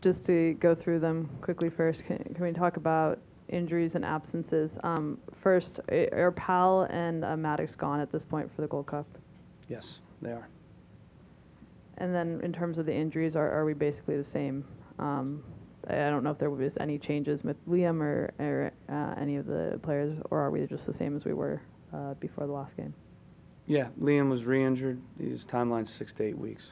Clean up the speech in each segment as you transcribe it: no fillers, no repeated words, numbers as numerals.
just to go through them quickly first, can we talk about injuries and absences? First, are Powell and Maddox gone at this point for the Gold Cup? Yes, they are. And then in terms of the injuries, are we basically the same? I don't know if there was any changes with Liam or any of the players, or are we just the same as we were before the last game? Yeah, Liam was re-injured. His timeline's 6 to 8 weeks.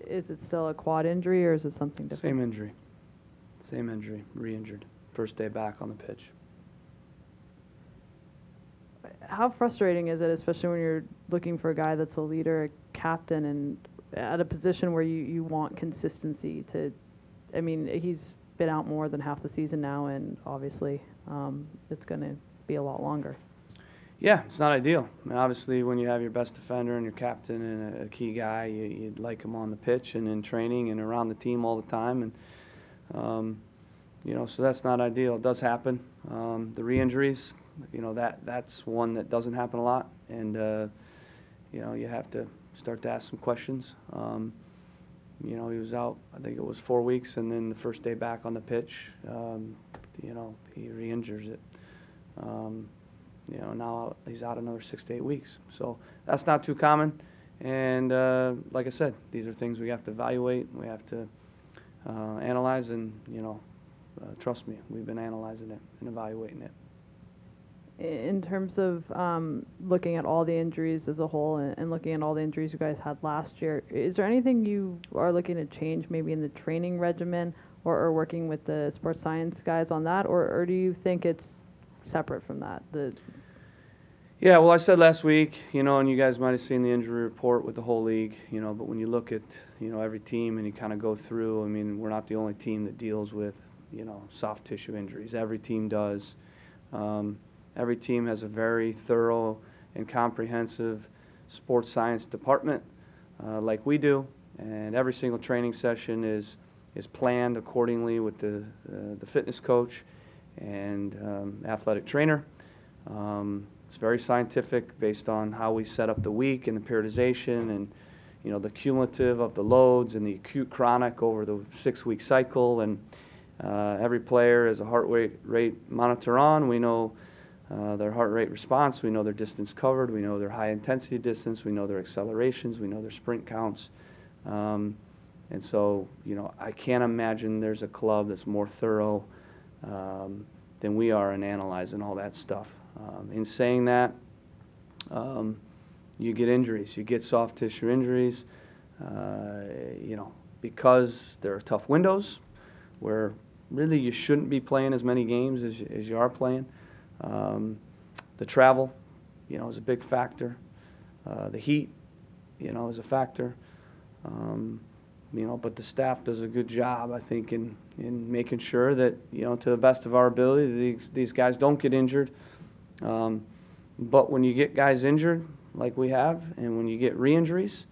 Is it still a quad injury, or is it something different? Same injury. Same injury, re-injured. First day back on the pitch. How frustrating is it, especially when you're looking for a guy that's a leader, a captain, and at a position where you want consistency to, I mean, he's been out more than half the season now, and obviously it's going to be a lot longer. Yeah, it's not ideal. I mean, obviously, when you have your best defender and your captain and a key guy, you'd like him on the pitch and in training and around the team all the time. And, so that's not ideal. It does happen. The re-injuries, that's one that doesn't happen a lot. And, you have to start to ask some questions. He was out, I think it was 4 weeks, and then the first day back on the pitch, he re-injures it. Now he's out another 6 to 8 weeks. So that's not too common. And like I said, these are things we have to evaluate. We have to analyze, and, trust me, we've been analyzing it and evaluating it. In terms of looking at all the injuries as a whole and looking at all the injuries you guys had last year, is there anything you are looking to change maybe in the training regimen or working with the sports science guys on that, or do you think it's separate from that? Yeah, well, I said last week, and you guys might have seen the injury report with the whole league, but when you look at, every team and you kind of go through, I mean, we're not the only team that deals with, soft tissue injuries. Every team does. Every team has a very thorough and comprehensive sports science department, like we do, and every single training session is planned accordingly with the fitness coach and athletic trainer. It's very scientific based on how we set up the week and the periodization and, the cumulative of the loads and the acute chronic over the 6-week cycle. And every player has a heart rate monitor on. We know their heart rate response. We know their distance covered. We know their high intensity distance. We know their accelerations. We know their sprint counts. And so, I can't imagine there's a club that's more thorough than we are in analyzing all that stuff. In saying that, you get injuries. You get soft tissue injuries, because there are tough windows where really you shouldn't be playing as many games as you are playing. The travel, is a big factor. The heat, is a factor. But the staff does a good job, I think, in making sure that, to the best of our ability, these guys don't get injured. But when you get guys injured, like we have, and when you get re-injuries,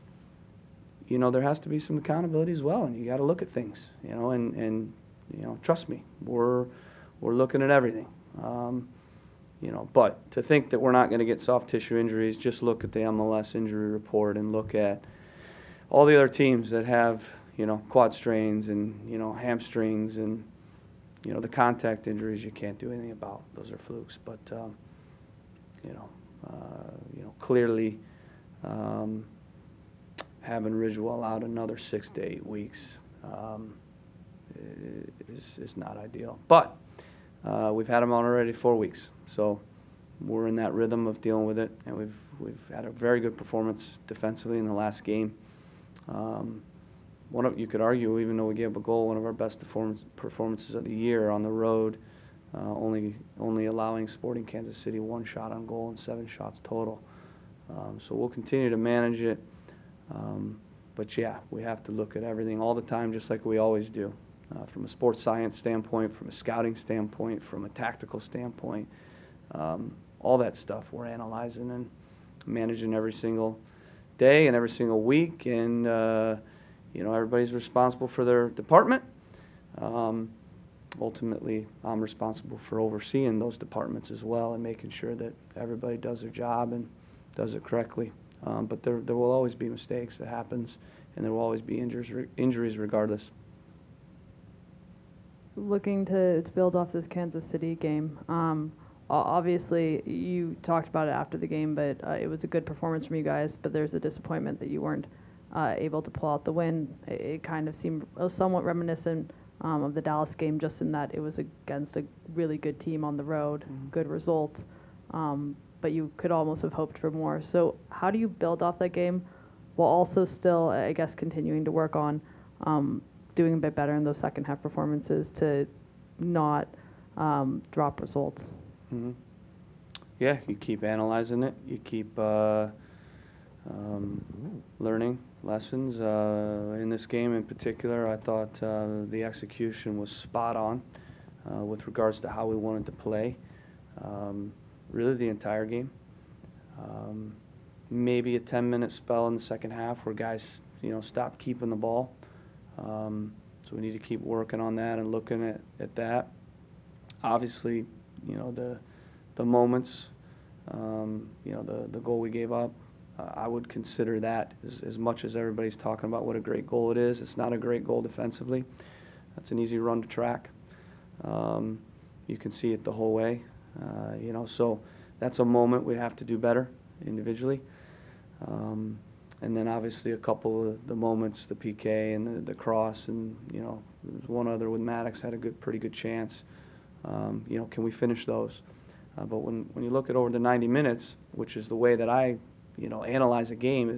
there has to be some accountability as well, and you got to look at things, and trust me, we're looking at everything. But to think that we're not going to get soft tissue injuries, just look at the MLS injury report and look at all the other teams that have, quad strains and, hamstrings and, the contact injuries you can't do anything about. Those are flukes. But, clearly having Ridgewell out another 6 to 8 weeks is not ideal. But we've had him on already 4 weeks. So we're in that rhythm of dealing with it, and we've had a very good performance defensively in the last game. You could argue, even though we gave up a goal, one of our best performances of the year on the road, only allowing Sporting Kansas City 1 shot on goal and 7 shots total. So we'll continue to manage it. But yeah, we have to look at everything all the time, just like we always do, from a sports science standpoint, from a scouting standpoint, from a tactical standpoint. All that stuff we're analyzing and managing every single day and every single week. And, everybody's responsible for their department. Ultimately, I'm responsible for overseeing those departments as well and making sure that everybody does their job and does it correctly. But there will always be mistakes. That happens and there will always be injuries regardless. Looking to build off this Kansas City game, obviously you talked about it after the game, but it was a good performance from you guys, but there's a disappointment that you weren't able to pull out the win. It kind of seemed somewhat reminiscent of the Dallas game, just in that it was against a really good team on the road, good results, but you could almost have hoped for more. So how do you build off that game while also still, I guess, continuing to work on doing a bit better in those second half performances to not drop results? Mm-hmm. Yeah, you keep analyzing it. You keep learning lessons. In this game in particular, I thought the execution was spot on with regards to how we wanted to play. Really the entire game. Maybe a 10-minute spell in the second half where guys, stopped keeping the ball. So we need to keep working on that and looking at that. Obviously, the moments, the goal we gave up, I would consider that as much as everybody's talking about what a great goal it is. It's not a great goal defensively. That's an easy run to track. You can see it the whole way, so that's a moment we have to do better individually. And then obviously a couple of the moments, the PK and the cross, and there was one other with Maddox had a pretty good chance. Can we finish those? But when you look at over the 90 minutes, which is the way that I analyze a game,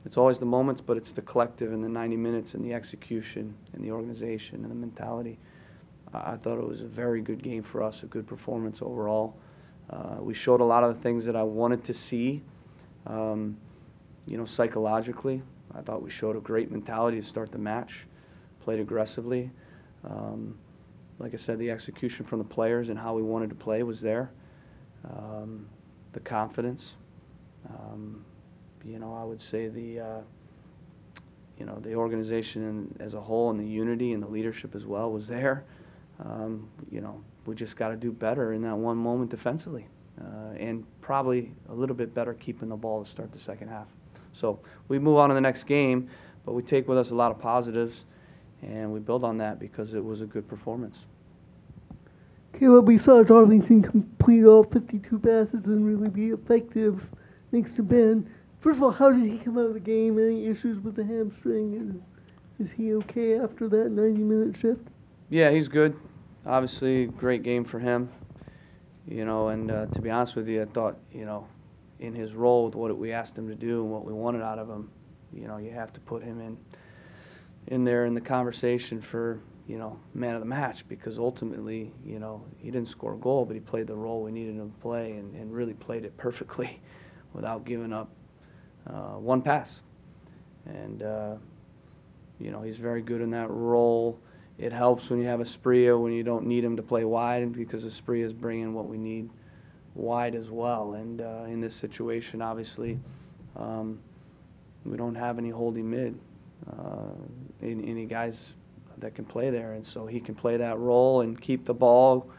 it's always the moments, but it's the collective in the 90 minutes and the execution and the organization and the mentality. I thought it was a very good game for us, a good performance overall. We showed a lot of the things that I wanted to see. Psychologically, I thought we showed a great mentality to start the match, played aggressively. Like I said, the execution from the players and how we wanted to play was there. The confidence, I would say the organization as a whole and the unity and the leadership as well was there. We just got to do better in that one moment defensively, and probably a little bit better keeping the ball to start the second half. So we move on to the next game, but we take with us a lot of positives, and we build on that because it was a good performance. Caleb, we saw Darlington complete all 52 passes and really be effective next to Ben. First of all, how did he come out of the game? Any issues with the hamstring? Is he okay after that 90-minute shift? Yeah, he's good. Obviously, great game for him. And to be honest with you, I thought, in his role with what we asked him to do and what we wanted out of him, you have to put him in there in the conversation for, man of the match, because ultimately, he didn't score a goal, but he played the role we needed him to play and really played it perfectly without giving up one pass. And, he's very good in that role. It helps when you have Asprilla when you don't need him to play wide, because Asprilla is bringing what we need wide as well. And in this situation, obviously, we don't have any holding mid, any guys that can play there, and so he can play that role and keep the ball.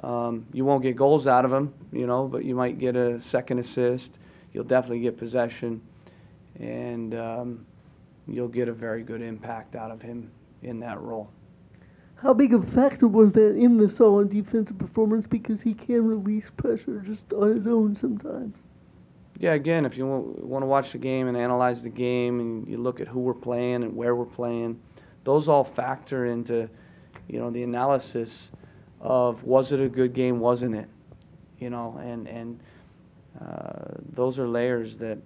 You won't get goals out of him, but you might get a second assist. You'll definitely get possession, and you'll get a very good impact out of him in that role. How big of a factor was that in the solid defensive performance, because he can release pressure just on his own sometimes? Yeah, again, if you want to watch the game and analyze the game and you look at who we're playing and where we're playing, those all factor into, the analysis of was it a good game, wasn't it? And those are layers that,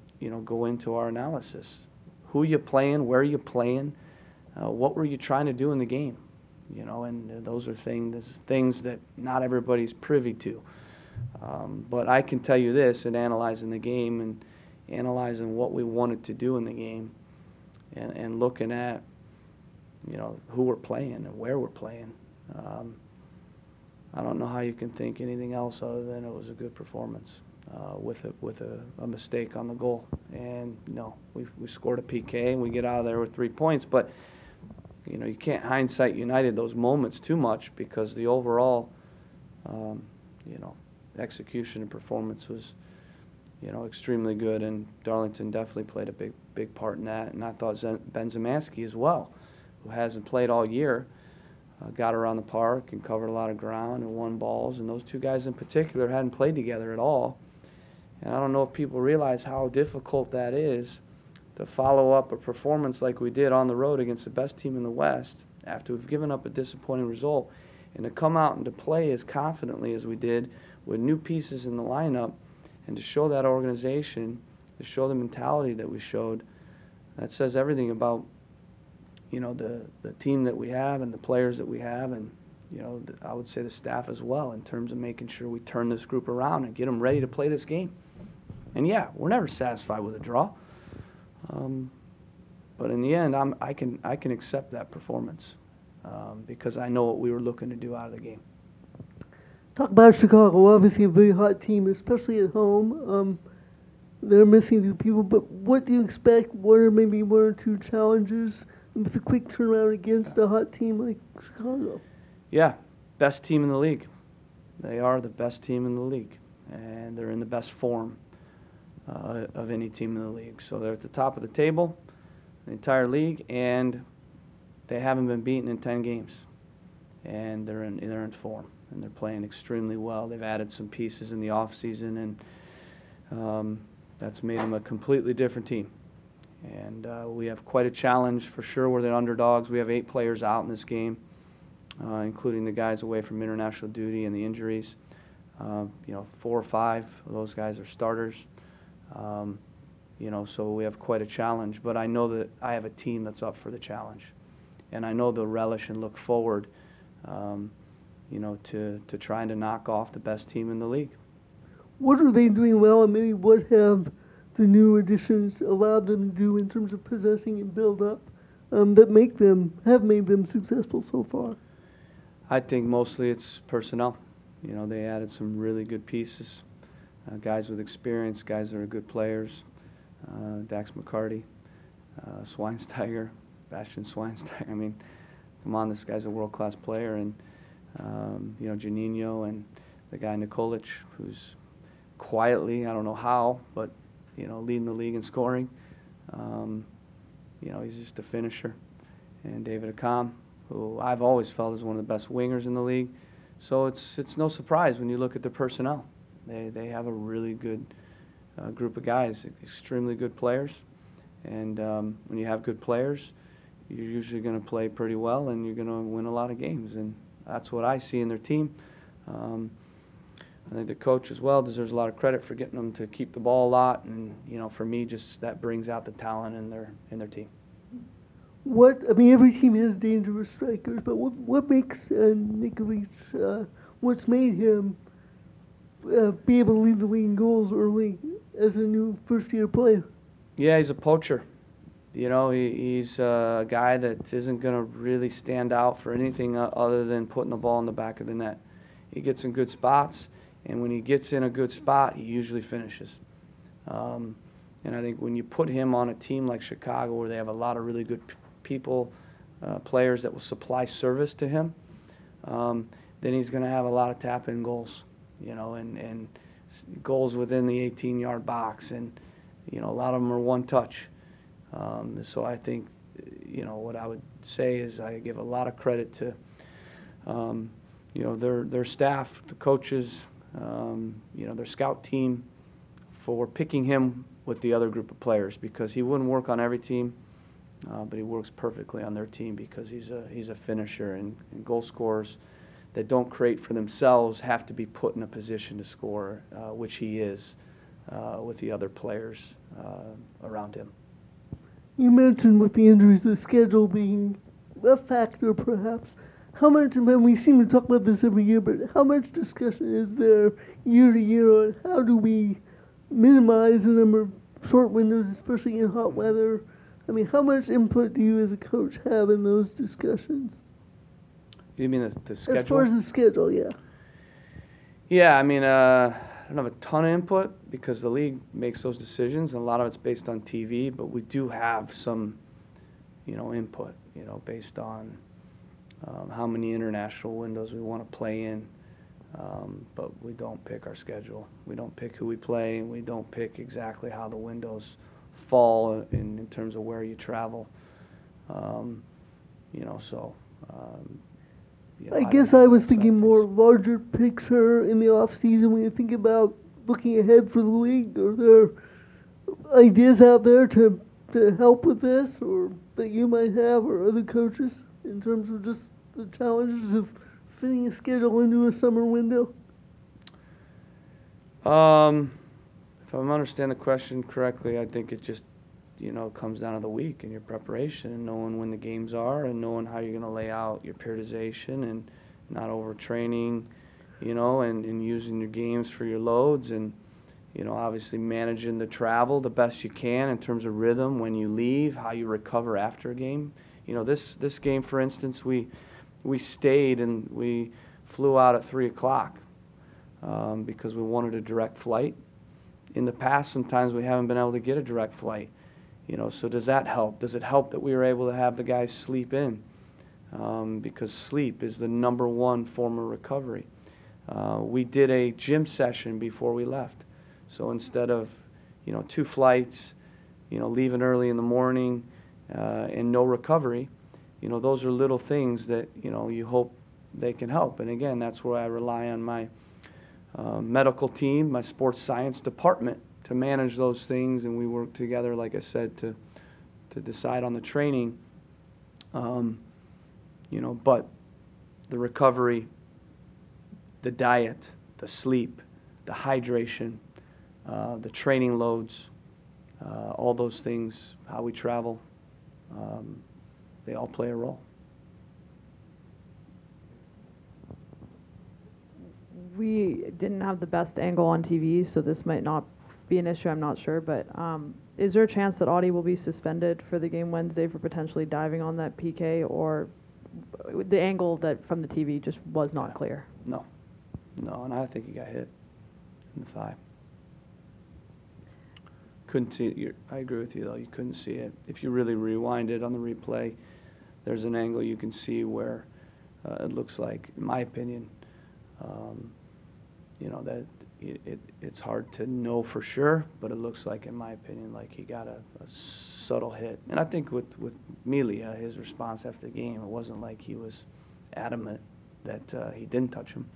go into our analysis. Who you playing, where you playing, what were you trying to do in the game? And those are things that not everybody's privy to. But I can tell you this, in analyzing the game and analyzing what we wanted to do in the game and looking at, who we're playing and where we're playing, I don't know how you can think anything else other than it was a good performance with a mistake on the goal. And, we scored a PK and we get out of there with 3 points. But, you can't hindsight United those moments too much, because the overall, execution and performance was, extremely good, and Darlington definitely played a big part in that. And I thought Ben Zemansky as well, who hasn't played all year, got around the park and covered a lot of ground and won balls. And those two guys in particular hadn't played together at all. And I don't know if people realize how difficult that is to follow up a performance like we did on the road against the best team in the West after we've given up a disappointing result, and to come out and to play as confidently as we did with new pieces in the lineup, and to show that organization, to show the mentality that we showed. That says everything about the team that we have and the players that we have, and I would say the staff as well, in terms of making sure we turn this group around and get them ready to play this game. And yeah, we're never satisfied with a draw, but in the end, I can accept that performance because I know what we were looking to do out of the game. Talk about Chicago, obviously a very hot team, especially at home. They're missing two people, but what do you expect? What are maybe one or two challenges with a quick turnaround against a hot team like Chicago? Yeah, best team in the league. They are the best team in the league, and they're in the best form of any team in the league. So they're at the top of the table, the entire league, and they haven't been beaten in 10 games. And they're in form, and they're playing extremely well. They've added some pieces in the offseason, and that's made them a completely different team. And we have quite a challenge for sure. We're the underdogs. We have 8 players out in this game, including the guys away from international duty and the injuries. 4 or 5 of those guys are starters. So we have quite a challenge. But I know that I have a team that's up for the challenge, and I know they'll relish and look forward, to trying to knock off the best team in the league. What are they doing well, and maybe what have the new additions allowed them to do in terms of possessing and build up that have made them successful so far? I think mostly it's personnel. They added some really good pieces, guys with experience, guys that are good players. Dax McCarty, Schweinsteiger, Bastian Schweinsteiger. I mean, come on, this guy's a world-class player, and Juninho and the guy Nikolic, who's quietly, I don't know how, but leading the league in scoring. He's just a finisher. And David Akam, who I've always felt is one of the best wingers in the league. So it's no surprise when you look at the personnel. They have a really good group of guys, extremely good players. And when you have good players, you're usually going to play pretty well, and you're going to win a lot of games. And that's what I see in their team. I think the coach as well deserves a lot of credit for getting them to keep the ball a lot, and for me, just that brings out the talent in their team. Every team has dangerous strikers, but what makes Nikolic, what's made him be able to lead the league in goals early as a new first-year player? Yeah, he's a poacher. He's a guy that isn't going to really stand out for anything other than putting the ball in the back of the net. He gets in good spots, and when he gets in a good spot, he usually finishes. And I think when you put him on a team like Chicago, where they have a lot of really good people, players that will supply service to him, then he's going to have a lot of tap-in goals, and goals within the 18-yard box, and a lot of them are one-touch. So I think, what I would say is I give a lot of credit to, their staff, the coaches, their scout team, for picking him with the other group of players, because he wouldn't work on every team, but he works perfectly on their team because he's a finisher, and goal scorers that don't create for themselves have to be put in a position to score, which he is with the other players around him. You mentioned with the injuries, the schedule being a factor, perhaps. How much, and we seem to talk about this every year, but how much discussion is there year to year on how do we minimize the number of short windows, especially in hot weather? How much input do you as a coach have in those discussions? You mean the schedule? As far as the schedule, yeah. Yeah, I don't have a ton of input because the league makes those decisions, and a lot of it's based on TV, but we do have some, input, based on how many international windows we want to play in, But we don't pick our schedule. We don't pick who we play, and we don't pick exactly how the windows fall in terms of where you travel. You know, so. You know, I don't guess have I that was side thinking of more things. larger picture in the off season when you think about looking ahead for the league. Are there ideas out there to help with this, or that you might have, or other coaches, in terms of just the challenges of fitting a schedule into a summer window? If I'm understanding the question correctly, I think it just, you know, comes down to the week and your preparation and knowing when the games are and knowing how you're going to lay out your periodization and not overtraining, you know, and using your games for your loads and, you know, obviously managing the travel the best you can in terms of rhythm when you leave, how you recover after a game. You know, this game, for instance, we stayed and we flew out at 3 o'clock because we wanted a direct flight. In the past, sometimes we haven't been able to get a direct flight. You know, so does that help? Does it help that we were able to have the guys sleep in? Because sleep is the #1 form of recovery. We did a gym session before we left. So instead of, you know, 2 flights, you know, leaving early in the morning and no recovery, you know, those are little things that, you know, you hope they can help. And again, that's where I rely on my medical team, my sports science department to manage those things, and we work together, like I said, to decide on the training. You know, but the recovery, the diet, the sleep, the hydration, the training loads, all those things, how we travel, they all play a role. We didn't have the best angle on TV, so this might not be an issue, I'm not sure, but is there a chance that Audie will be suspended for the game Wednesday for potentially diving on that PK, or the angle that from the TV just was not clear? No, and I think he got hit in the thigh. Couldn't see it. I agree with you, though. You couldn't see it. If you really rewind it on the replay, there's an angle you can see where it looks like, in my opinion, you know, that it's hard to know for sure, but it looks like, in my opinion, like he got a subtle hit. And I think with Melia, his response after the game, it wasn't like he was adamant that he didn't touch him.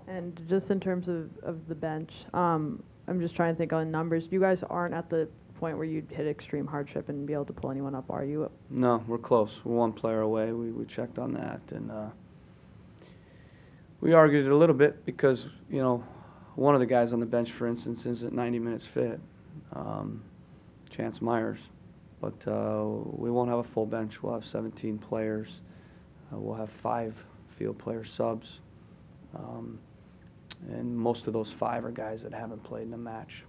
And just in terms of the bench, I'm just trying to think on numbers. You guys aren't at the point where you'd hit extreme hardship and be able to pull anyone up, are you? No, we're close. We're 1 player away. We checked on that, and we argued it a little bit because, you know, one of the guys on the bench, for instance, isn't 90 minutes fit, Chance Myers. But we won't have a full bench. We'll have 17 players. We'll have 5 field player subs. And most of those 5 are guys that haven't played in a match.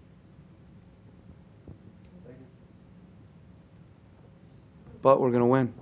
But we're going to win.